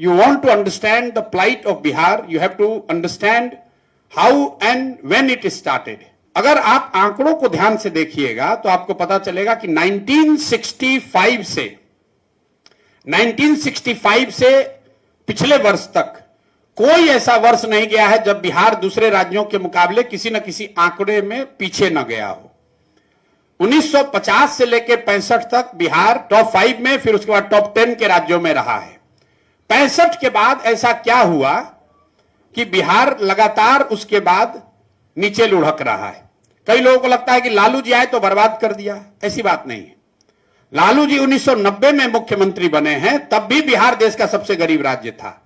you want to understand the plight of Bihar, you have to understand how and when it started. अगर आप आंकड़ों को ध्यान से देखिएगा तो आपको पता चलेगा कि 1965 से पिछले वर्ष तक कोई ऐसा वर्ष नहीं गया है जब बिहार दूसरे राज्यों के मुकाबले किसी न किसी आंकड़े में पीछे न गया हो। 1950 से लेकर 65 तक बिहार टॉप 5 में, फिर उसके बाद टॉप 10 के राज्यों में रहा है। 65 के बाद ऐसा क्या हुआ कि बिहार लगातार उसके बाद नीचे लुढ़क रहा है। कई लोगों को लगता है कि लालू जी आए तो बर्बाद कर दिया, ऐसी बात नहीं है। लालू जी 1990 में मुख्यमंत्री बने हैं, तब भी बिहार देश का सबसे गरीब राज्य था।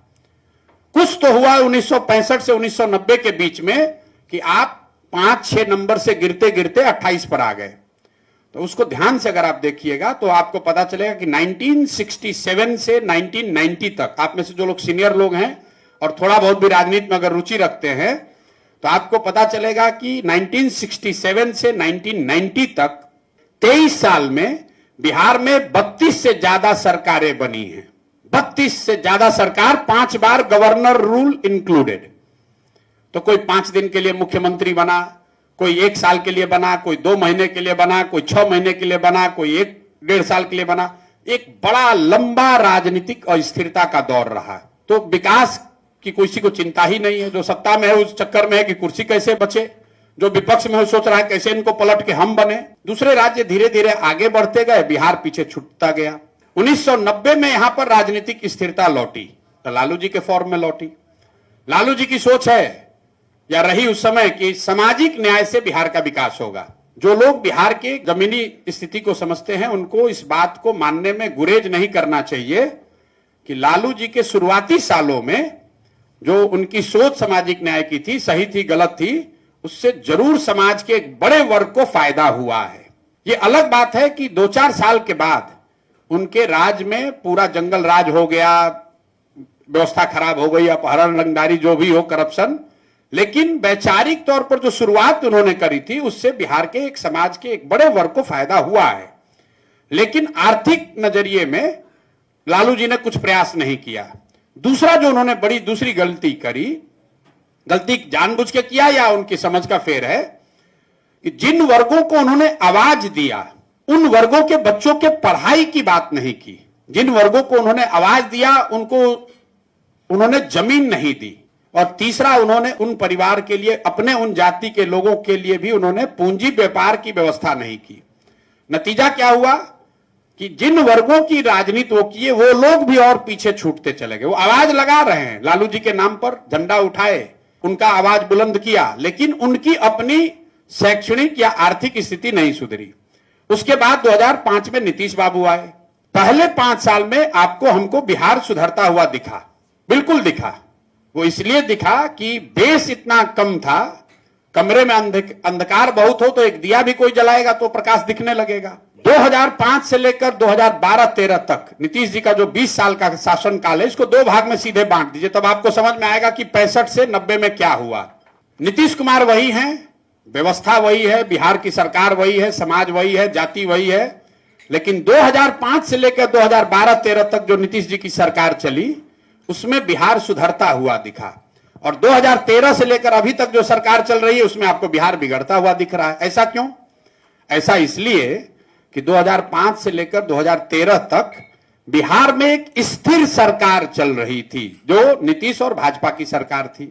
कुछ तो हुआ 1965 से 1990 के बीच में कि आप 5-6 नंबर से गिरते गिरते 28 पर आ गए। तो उसको ध्यान से अगर आप देखिएगा तो आपको पता चलेगा कि 1967 से 1990 तक, आप में से जो लोग सीनियर लोग हैं और थोड़ा बहुत भी राजनीति में अगर रुचि रखते हैं तो आपको पता चलेगा कि 1967 से 1990 तक 23 साल में बिहार में 32 से ज्यादा सरकारें बनी हैं। 32 से ज्यादा सरकार, 5 बार गवर्नर रूल इंक्लूडेड। तो कोई 5 दिन के लिए मुख्यमंत्री बना, कोई 1 साल के लिए बना, कोई 2 महीने के लिए बना, कोई 6 महीने के लिए बना, कोई 1-1.5 साल के लिए बना। एक बड़ा लंबा राजनीतिक अस्थिरता का दौर रहा। तो विकास की किसी को चिंता ही नहीं है। जो सत्ता में है उस चक्कर में है कि कुर्सी कैसे बचे, जो विपक्ष में है सोच रहा है कैसे इनको पलट के हम बने। दूसरे राज्य धीरे धीरे आगे बढ़ते गए, बिहार पीछे छूटता गया। 1990 में यहां पर राजनीतिक स्थिरता लौटी तो लालू जी के फॉर्म में लौटी। लालू जी की सोच है या रही उस समय कि सामाजिक न्याय से बिहार का विकास होगा। जो लोग बिहार के जमीनी स्थिति को समझते हैं उनको इस बात को मानने में गुरेज नहीं करना चाहिए कि लालू जी के शुरुआती सालों में जो उनकी सोच सामाजिक न्याय की थी, सही थी गलत थी, उससे जरूर समाज के एक बड़े वर्ग को फायदा हुआ है। ये अलग बात है कि 2-4 साल के बाद उनके राज में पूरा जंगल राज हो गया, व्यवस्था खराब हो गई, अपहरण, रंगदारी, जो भी हो, करप्शन। लेकिन वैचारिक तौर पर जो शुरुआत उन्होंने करी थी उससे बिहार के एक समाज के एक बड़े वर्ग को फायदा हुआ है। लेकिन आर्थिक नजरिए में लालू जी ने कुछ प्रयास नहीं किया। दूसरा जो उन्होंने बड़ी दूसरी गलती करी, गलती जानबूझ के किया या उनकी समझ का फेर है, कि जिन वर्गों को उन्होंने आवाज दिया उन वर्गों के बच्चों के पढ़ाई की बात नहीं की। जिन वर्गों को उन्होंने आवाज दिया उनको उन्होंने जमीन नहीं दी। और तीसरा, उन्होंने उन परिवार के लिए, अपने उन जाति के लोगों के लिए भी उन्होंने पूंजी व्यापार की व्यवस्था नहीं की। नतीजा क्या हुआ कि जिन वर्गों की राजनीति वो किए वो लोग भी और पीछे छूटते चले गए। वो आवाज लगा रहे हैं, लालू जी के नाम पर झंडा उठाए, उनका आवाज बुलंद किया, लेकिन उनकी अपनी शैक्षणिक या आर्थिक स्थिति नहीं सुधरी। उसके बाद 2005 में नीतीश बाबू आए। पहले 5 साल में आपको हमको बिहार सुधरता हुआ दिखा, बिल्कुल दिखा। वो इसलिए दिखा कि बेस इतना कम था, कमरे में अंधकार बहुत हो तो एक दिया भी कोई जलाएगा तो प्रकाश दिखने लगेगा। 2005 से लेकर 2012-13 तक नीतीश जी का जो 20 साल का शासन काल है, इसको 2 भाग में सीधे बांट दीजिए, तब आपको समझ में आएगा कि 65 से 90 में क्या हुआ। नीतीश कुमार वही हैं, व्यवस्था वही है, बिहार की सरकार वही है, समाज वही है, जाति वही है। लेकिन 2005 से लेकर 2012-13 तक जो नीतीश जी की सरकार चली उसमें बिहार सुधरता हुआ दिखा। और 2013 से लेकर अभी तक जो सरकार चल रही है उसमें आपको बिहार बिगड़ता हुआ दिख रहा है। ऐसा क्यों? ऐसा इसलिए कि 2005 से लेकर 2013 तक बिहार में एक स्थिर सरकार चल रही थी जो नीतीश और भाजपा की सरकार थी।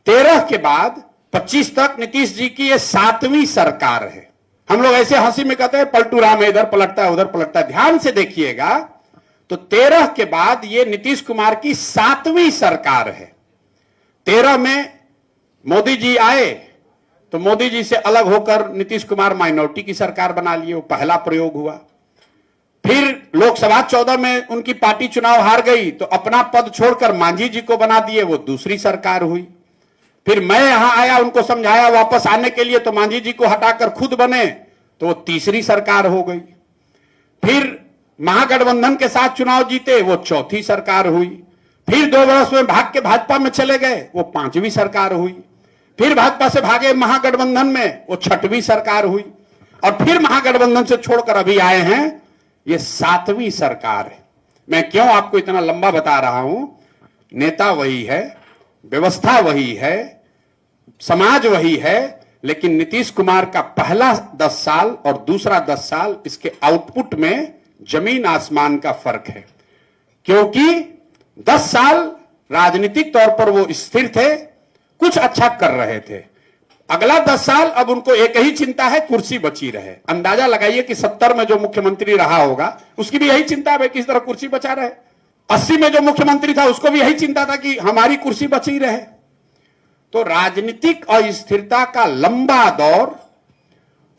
13 के बाद 25 तक नीतीश जी की ये 7वीं सरकार है। हम लोग ऐसे हंसी में कहते हैं पलटू राम है, इधर पलटता है उधर पलटता है। ध्यान से देखिएगा तो 13 के बाद ये नीतीश कुमार की 7वीं सरकार है। 13 में मोदी जी आए तो मोदी जी से अलग होकर नीतीश कुमार माइनॉरिटी की सरकार बना लिए, वो पहला प्रयोग हुआ। फिर लोकसभा 14 में उनकी पार्टी चुनाव हार गई तो अपना पद छोड़कर मांझी जी को बना दिए, वो दूसरी सरकार हुई। फिर मैं यहां आया, उनको समझाया वापस आने के लिए, तो मांझी जी को हटाकर खुद बने तो वो तीसरी सरकार हो गई। फिर महागठबंधन के साथ चुनाव जीते, वो चौथी सरकार हुई। फिर 2 वर्ष में भाग के भाजपा में चले गए, वो 5वीं सरकार हुई। फिर भाजपा से भागे महागठबंधन में, वो 6वीं सरकार हुई। और फिर महागठबंधन से छोड़कर अभी आए हैं, ये 7वीं सरकार है। मैं क्यों आपको इतना लंबा बता रहा हूं नेता वही है, व्यवस्था वही है, समाज वही है, लेकिन नीतीश कुमार का पहला 10 साल और दूसरा 10 साल इसके आउटपुट में जमीन आसमान का फर्क है। क्योंकि 10 साल राजनीतिक तौर पर वो स्थिर थे, कुछ अच्छा कर रहे थे। अगला 10 साल अब उनको एक ही चिंता है, कुर्सी बची रहे। अंदाजा लगाइए कि 70 में जो मुख्यमंत्री रहा होगा उसकी भी यही चिंता है किस तरह कुर्सी बचा रहे। 80 में जो मुख्यमंत्री था उसको भी यही चिंता था कि हमारी कुर्सी बची रहे। तो राजनीतिक अस्थिरता का लंबा दौर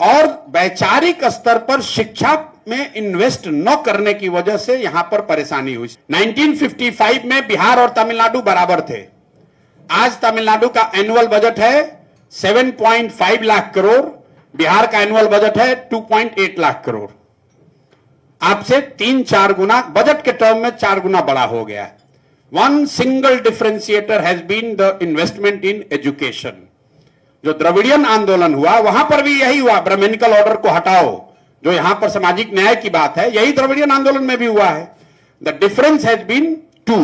और वैचारिक स्तर पर शिक्षा में इन्वेस्ट न करने की वजह से यहां पर परेशानी हुई। 1955 में बिहार और तमिलनाडु बराबर थे। आज तमिलनाडु का एनुअल बजट है 7.5 लाख करोड़, बिहार का एनुअल बजट है 2.8 लाख करोड़। आपसे 3-4 गुना बजट के टर्म में 4 गुना बड़ा हो गया है। One single differentiator has been the investment in education. जो द्रविडियन आंदोलन हुआ वहां पर भी यही हुआ, ब्राह्मणिकल ऑर्डर को हटाओ, जो यहां पर सामाजिक न्याय की बात है, यही द्रविडियन आंदोलन में भी हुआ है। The difference has been 2,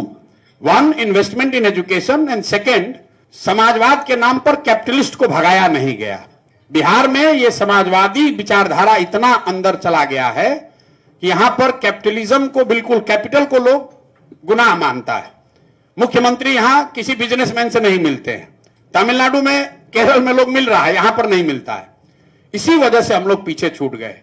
1 investment in education and second समाजवाद के नाम पर कैपिटलिस्ट को भगाया नहीं गया। बिहार में यह समाजवादी विचारधारा इतना अंदर चला गया है कि यहां पर कैपिटलिज्म को, बिल्कुल कैपिटल को लोग गुनाह मानता है। मुख्यमंत्री यहां किसी बिजनेसमैन से नहीं मिलते हैं, तमिलनाडु में, केरल में लोग मिल रहा है, यहां पर नहीं मिलता है। इसी वजह से हम लोग पीछे छूट गए।